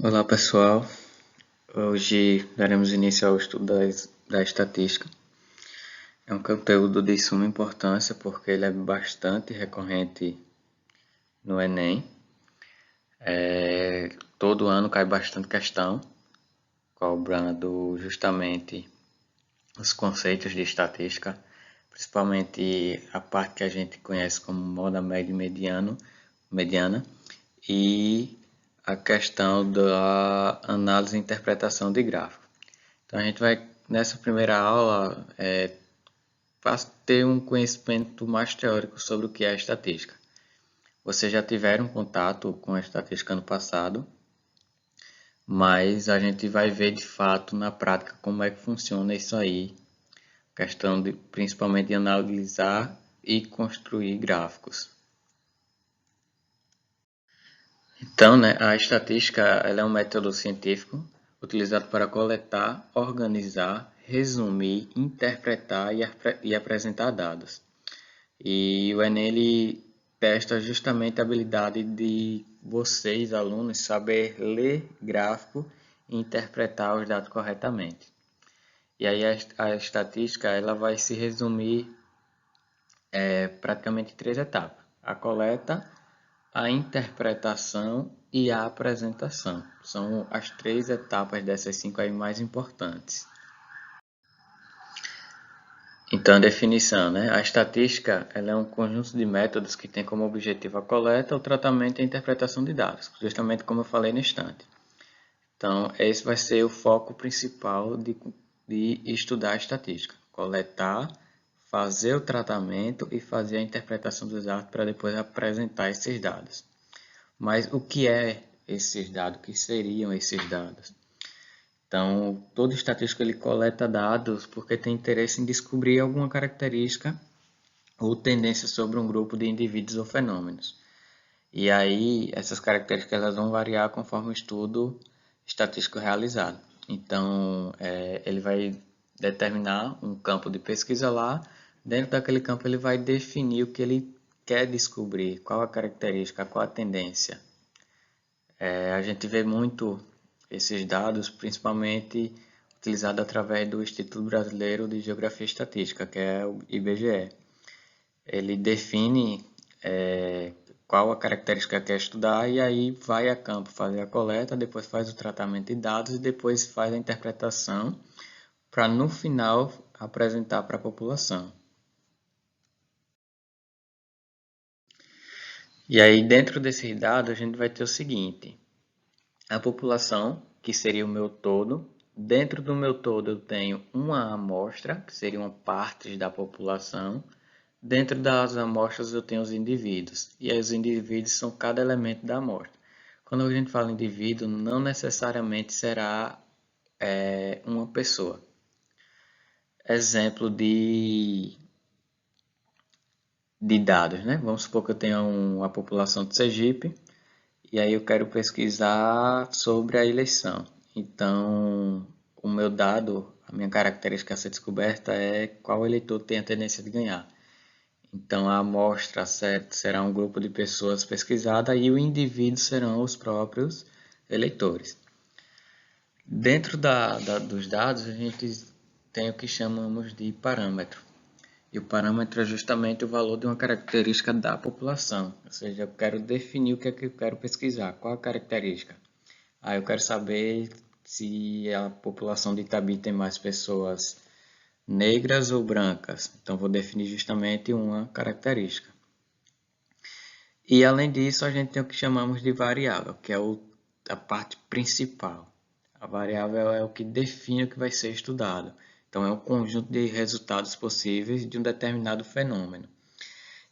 Olá pessoal, hoje daremos início ao estudo da estatística. É um conteúdo de suma importância porque ele é bastante recorrente no Enem. Todo ano cai bastante questão, cobrando justamente os conceitos de estatística, principalmente a parte que a gente conhece como moda média e mediana, e a questão da análise e interpretação de gráficos. Então a gente vai, nessa primeira aula, ter um conhecimento mais teórico sobre o que é a estatística. Vocês já tiveram contato com a estatística no passado, mas a gente vai ver de fato na prática como é que funciona isso aí, questão de principalmente de analisar e construir gráficos. Então, né, a estatística ela é um método científico utilizado para coletar, organizar, resumir, interpretar e apresentar dados. E o Enem ele testa justamente a habilidade de vocês, alunos, saber ler gráfico e interpretar os dados corretamente. E aí a estatística ela vai se resumir praticamente em três etapas: a coleta, a interpretação e a apresentação. São as três etapas dessas cinco aí mais importantes. Então, a definição, né? A estatística ela é um conjunto de métodos que tem como objetivo a coleta, o tratamento e a interpretação de dados, justamente como eu falei no instante. Então, esse vai ser o foco principal de estudar a estatística: coletar, fazer o tratamento e fazer a interpretação dos dados para depois apresentar esses dados. Mas o que é esses dados? O que seriam esses dados? Então, todo estatístico ele coleta dados porque tem interesse em descobrir alguma característica ou tendência sobre um grupo de indivíduos ou fenômenos. E aí, essas características elas vão variar conforme o estudo estatístico realizado. Então, ele vai determinar um campo de pesquisa lá. Dentro daquele campo, ele vai definir o que ele quer descobrir, qual a característica, qual a tendência. A gente vê muito esses dados, principalmente utilizados através do Instituto Brasileiro de Geografia e Estatística, que é o IBGE. Ele define qual a característica que quer estudar e aí vai a campo fazer a coleta, depois faz o tratamento de dados e depois faz a interpretação para no final apresentar para a população. E aí dentro desses dados a gente vai ter o seguinte: a população, que seria o meu todo. Dentro do meu todo eu tenho uma amostra, que seriam partes da população. Dentro das amostras eu tenho os indivíduos, e aí os indivíduos são cada elemento da amostra. Quando a gente fala indivíduo, não necessariamente será uma pessoa. Exemplo de dados, né? Vamos supor que eu tenha uma população de Sergipe, e aí eu quero pesquisar sobre a eleição. Então, o meu dado, a minha característica a ser descoberta é qual eleitor tem a tendência de ganhar. Então, a amostra será um grupo de pessoas pesquisadas e o indivíduo serão os próprios eleitores. Dentro dos dados, a gente tem o que chamamos de parâmetro. E o parâmetro é justamente o valor de uma característica da população. Ou seja, eu quero definir o que é que eu quero pesquisar, qual a característica. Eu quero saber se a população de Itabi tem mais pessoas negras ou brancas. Então, vou definir justamente uma característica. E, além disso, a gente tem o que chamamos de variável, que é a parte principal. A variável é o que define o que vai ser estudado. Então, é um conjunto de resultados possíveis de um determinado fenômeno.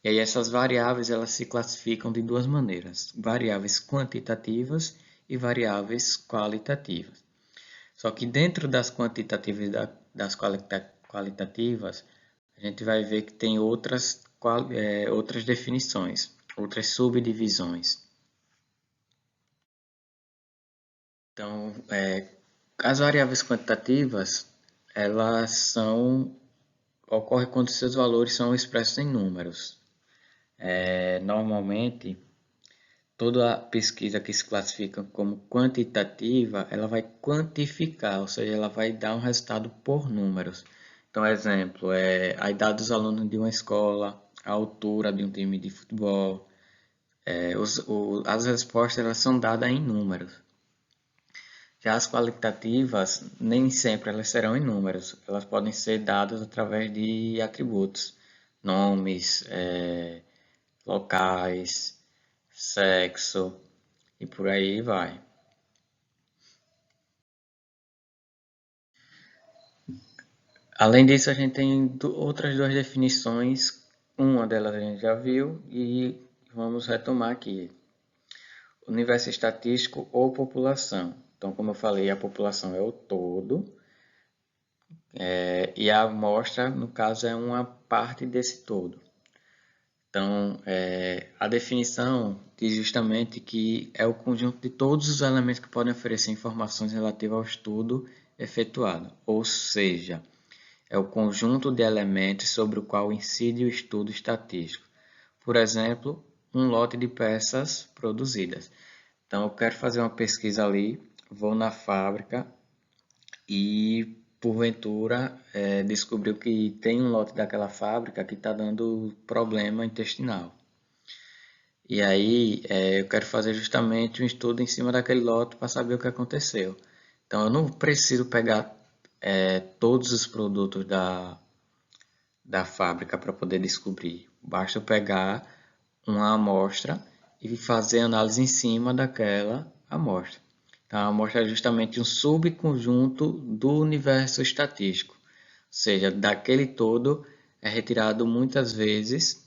E aí essas variáveis elas se classificam de duas maneiras: variáveis quantitativas e variáveis qualitativas. Só que dentro das quantitativas e das qualitativas, a gente vai ver que tem outras definições, outras subdivisões. Então, as variáveis quantitativas, ocorrem quando seus valores são expressos em números. Normalmente, toda a pesquisa que se classifica como quantitativa, ela vai quantificar, ou seja, ela vai dar um resultado por números. Então, exemplo, a idade dos alunos de uma escola, a altura de um time de futebol, as respostas elas são dadas em números. Já as qualitativas, nem sempre elas serão em números, elas podem ser dadas através de atributos, nomes, locais, sexo e por aí vai. Além disso, a gente tem outras duas definições, uma delas a gente já viu e vamos retomar aqui. Universo estatístico ou população. Então, como eu falei, a população é o todo, e a amostra, no caso, é uma parte desse todo. Então, a definição diz justamente que é o conjunto de todos os elementos que podem oferecer informações relativas ao estudo efetuado, ou seja, é o conjunto de elementos sobre o qual incide o estudo estatístico. Por exemplo, um lote de peças produzidas. Então, eu quero fazer uma pesquisa ali, vou na fábrica e, porventura, descobriu que tem um lote daquela fábrica que está dando problema intestinal. E aí, eu quero fazer justamente um estudo em cima daquele lote para saber o que aconteceu. Então, eu não preciso pegar todos os produtos da fábrica para poder descobrir. Basta eu pegar uma amostra e fazer análise em cima daquela amostra. Então, a amostra é justamente um subconjunto do universo estatístico, ou seja, daquele todo é retirado muitas vezes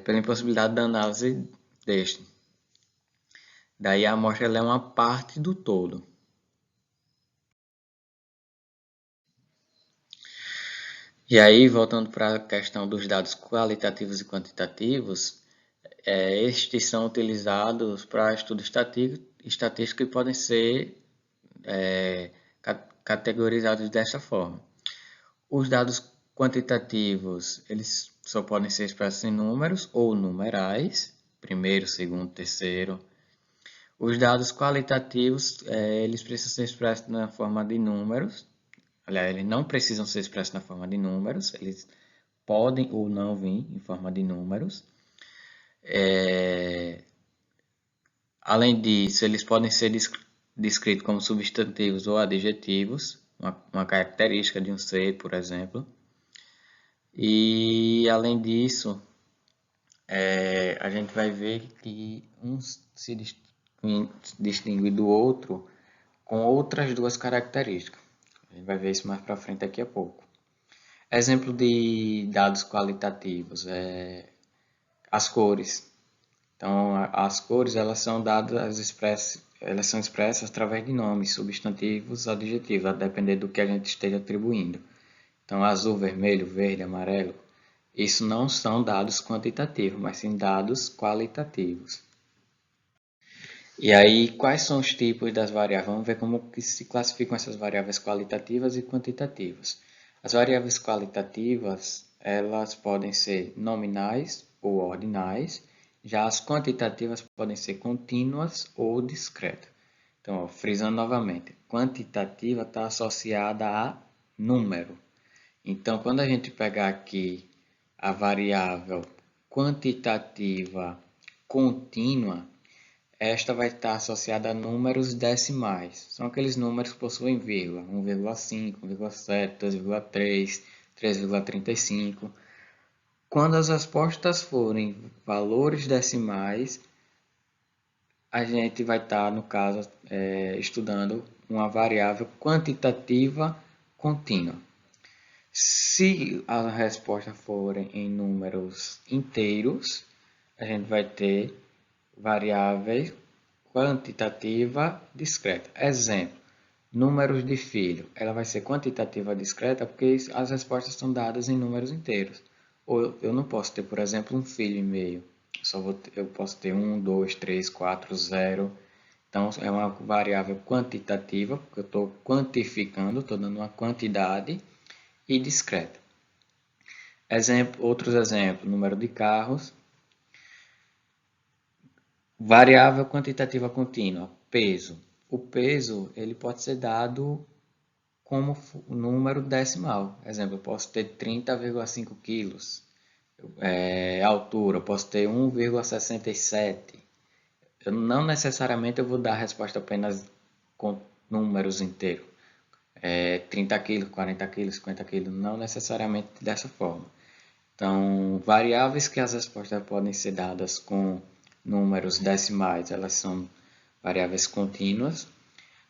pela impossibilidade da análise deste. Daí a amostra ela é uma parte do todo. E aí, voltando para a questão dos dados qualitativos e quantitativos, estes são utilizados para estudo estatístico e podem ser categorizados dessa forma. Os dados quantitativos, eles só podem ser expressos em números ou numerais, primeiro, segundo, terceiro. Os dados qualitativos, eles precisam ser expressos na forma de números. Aliás, eles não precisam ser expressos na forma de números, eles podem ou não vir em forma de números. Além disso, eles podem ser descritos como substantivos ou adjetivos, uma característica de um ser, por exemplo. E, além disso, a gente vai ver que um se distingue do outro com outras duas características. A gente vai ver isso mais para frente daqui a pouco. Exemplo de dados qualitativos as cores. Então, as cores elas são elas são expressas através de nomes, substantivos, adjetivos, a depender do que a gente esteja atribuindo. Então, azul, vermelho, verde, amarelo, isso não são dados quantitativos, mas sim dados qualitativos. E aí, quais são os tipos das variáveis? Vamos ver como que se classificam essas variáveis qualitativas e quantitativas. As variáveis qualitativas, elas podem ser nominais ou ordinais, já as quantitativas podem ser contínuas ou discretas. Então, ó, frisando novamente, quantitativa está associada a número. Então, quando a gente pegar aqui a variável quantitativa contínua, esta vai estar associada a números decimais. São aqueles números que possuem vírgula, 1,5, 1,7, 2,3, 3,35. Quando as respostas forem valores decimais, a gente vai estar, no caso, estudando uma variável quantitativa contínua. Se as respostas forem em números inteiros, a gente vai ter variáveis quantitativa discreta. Exemplo, números de filho. Ela vai ser quantitativa discreta porque as respostas são dadas em números inteiros. Ou eu não posso ter, por exemplo, um filho e meio. Eu posso ter 1, 2, 3, 4, 0. Então, é uma variável quantitativa, porque eu estou quantificando, estou dando uma quantidade, e discreta. Outros exemplos, número de carros, Variável quantitativa contínua, peso. O peso ele pode ser dado como número decimal. Exemplo, eu posso ter 30,5 quilos. Altura, eu posso ter 1,67. Não necessariamente eu vou dar a resposta apenas com números inteiros. 30 quilos, 40 quilos, 50 quilos, não necessariamente dessa forma. Então, variáveis que as respostas podem ser dadas com números decimais, elas são variáveis contínuas.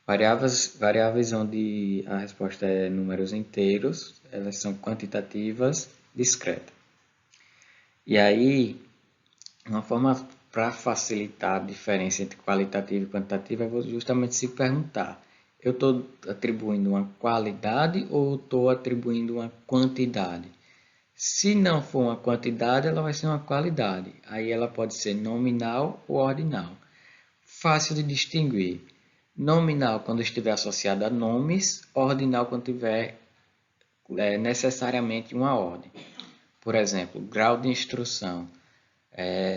Variáveis onde a resposta é números inteiros, elas são quantitativas discretas. E aí, uma forma para facilitar a diferença entre qualitativa e quantitativa é justamente se perguntar: eu estou atribuindo uma qualidade ou estou atribuindo uma quantidade? Se não for uma quantidade, ela vai ser uma qualidade. Aí ela pode ser nominal ou ordinal. Fácil de distinguir. Nominal quando estiver associada a nomes, ordinal quando tiver necessariamente uma ordem. Por exemplo, grau de instrução.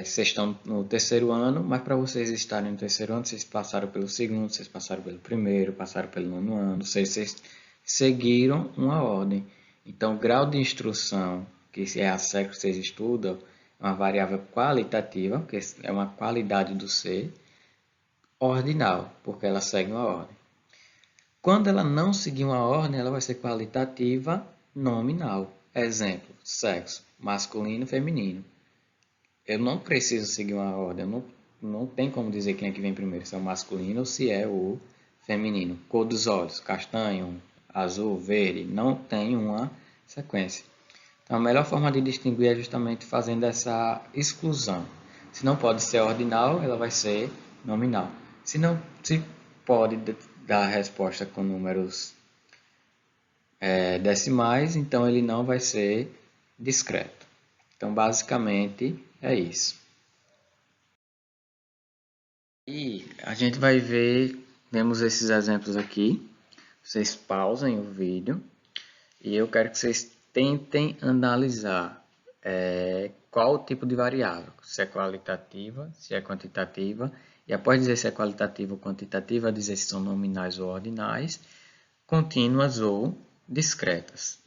Vocês estão no terceiro ano, mas para vocês estarem no terceiro ano, vocês passaram pelo segundo, vocês passaram pelo primeiro, passaram pelo nono ano, vocês seguiram uma ordem. Então, grau de instrução, que é a série que vocês estudam, é uma variável qualitativa, que é uma qualidade do ser, ordinal, porque ela segue uma ordem. Quando ela não seguir uma ordem, ela vai ser qualitativa nominal. Exemplo, sexo, masculino, feminino. Eu não preciso seguir uma ordem, não tem como dizer quem é que vem primeiro, se é o masculino ou se é o feminino. Cor dos olhos, castanho, azul, verde, não tem uma sequência. Então, a melhor forma de distinguir é justamente fazendo essa exclusão. Se não pode ser ordinal, ela vai ser nominal. Se pode dar a resposta com números decimais, então ele não vai ser discreto. Então, basicamente, é isso. E a gente vai ver, temos esses exemplos aqui. Vocês pausem o vídeo e eu quero que vocês tentem analisar qual o tipo de variável, se é qualitativa, se é quantitativa, e após dizer se é qualitativa ou quantitativa, dizer se são nominais ou ordinais, contínuas ou discretas.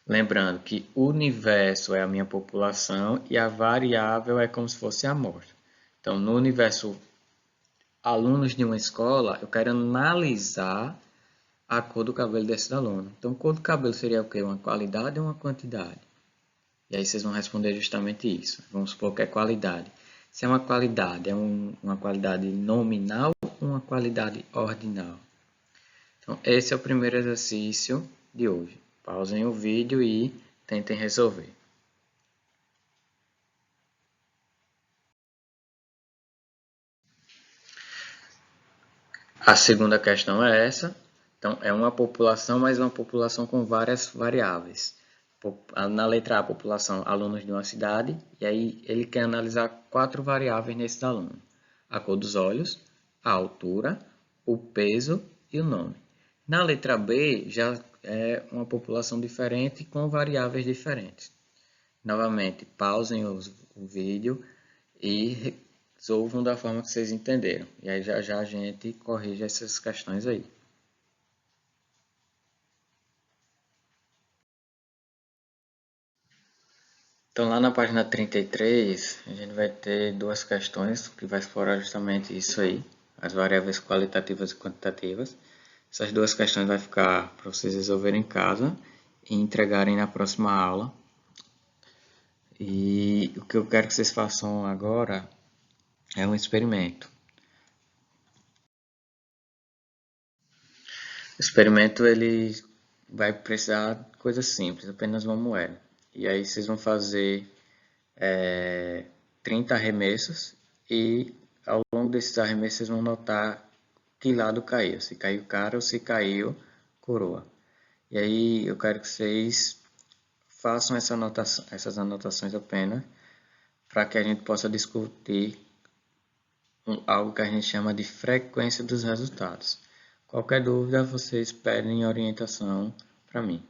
Lembrando que o universo é a minha população e a variável é como se fosse a amostra. Então, no universo alunos de uma escola, eu quero analisar a cor do cabelo desse aluno. Então, cor do cabelo seria o quê? Uma qualidade ou uma quantidade? E aí vocês vão responder justamente isso. Vamos supor que é qualidade. Se é uma qualidade, é uma qualidade nominal ou uma qualidade ordinal? Então, esse é o primeiro exercício de hoje. Pausem o vídeo e tentem resolver. A segunda questão é essa. Então, é uma população, mas uma população com várias variáveis. Na letra A, a população, alunos de uma cidade, e aí ele quer analisar 4 variáveis nesses alunos. A cor dos olhos, a altura, o peso e o nome. Na letra B, já é uma população diferente com variáveis diferentes. Novamente, pausem o vídeo e resolvam da forma que vocês entenderam. E aí já já a gente corrige essas questões aí. Então, lá na página 33, a gente vai ter duas questões que vai explorar justamente isso aí, as variáveis qualitativas e quantitativas. Essas duas questões vai ficar para vocês resolverem em casa e entregarem na próxima aula. E o que eu quero que vocês façam agora é um experimento. O experimento ele vai precisar de coisas simples, apenas uma moeda. E aí vocês vão fazer 30 arremessos e ao longo desses arremessos vocês vão notar que lado caiu, se caiu cara ou se caiu coroa. E aí eu quero que vocês façam essas anotações apenas para que a gente possa discutir algo que a gente chama de frequência dos resultados. Qualquer dúvida, vocês pedem orientação para mim.